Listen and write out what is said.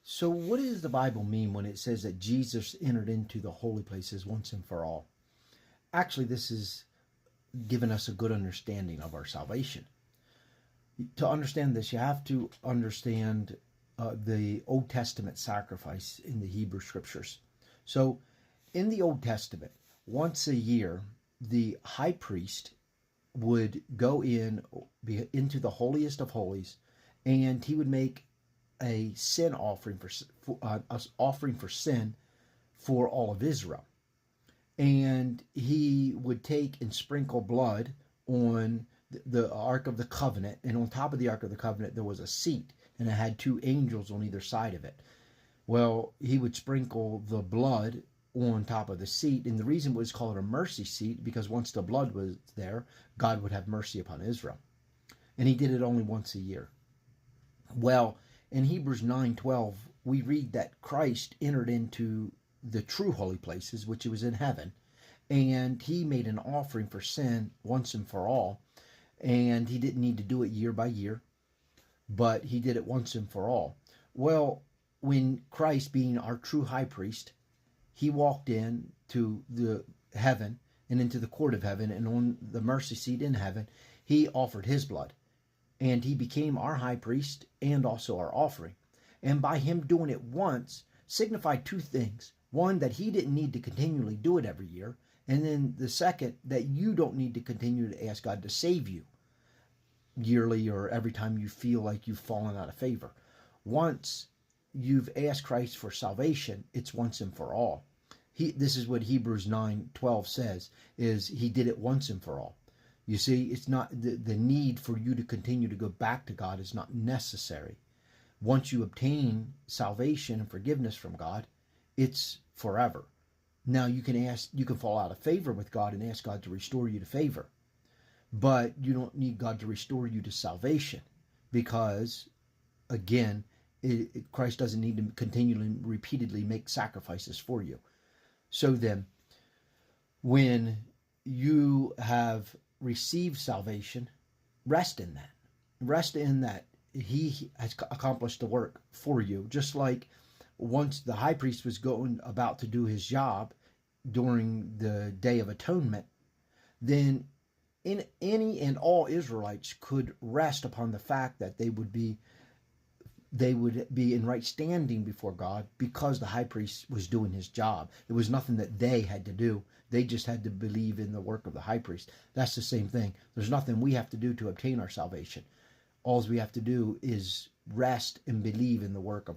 So what does the Bible mean when it says that Jesus entered into the holy places once and for all? Actually, this is giving us a good understanding of our salvation. To understand this, you have to understand the Old Testament sacrifice in the Hebrew Scriptures. So in the Old Testament, once a year, the high priest would go into the holiest of holies, and he would make a sin offering for sin for all of Israel. And he would take and sprinkle blood on the Ark of the Covenant, and on top of the Ark of the Covenant there was a seat, and it had two angels on either side of it. Well, he would sprinkle the blood on top of the seat, and the reason it was called a mercy seat, because once the blood was there, God would have mercy upon Israel. And he did it only once a year. Well, in Hebrews 9:12, we read that Christ entered into the true holy places, which was in heaven, and he made an offering for sin once and for all, and he didn't need to do it year by year, but he did it once and for all. Well, when Christ, being our true high priest, he walked in to the heaven and into the court of heaven, and on the mercy seat in heaven, he offered his blood. And he became our high priest and also our offering. And by him doing it once signified two things. One, that he didn't need to continually do it every year. And then the second, that you don't need to continue to ask God to save you yearly or every time you feel like you've fallen out of favor. Once you've asked Christ for salvation, it's once and for all. This is what Hebrews 9:12 says, is he did it once and for all. You see, it's not the need for you to continue to go back to God is not necessary. Once you obtain salvation and forgiveness from God, it's forever. Now you can fall out of favor with God and ask God to restore you to favor. But you don't need God to restore you to salvation, because again, Christ doesn't need to continually and repeatedly make sacrifices for you. So then, when you have received salvation, rest in that. Rest in that he has accomplished the work for you. Just like once the high priest was about to do his job during the Day of Atonement, then any and all Israelites could rest upon the fact that they would be in right standing before God, because the high priest was doing his job. It was nothing that they had to do. They just had to believe in the work of the high priest. That's the same thing. There's nothing we have to do to obtain our salvation. All we have to do is rest and believe in the work of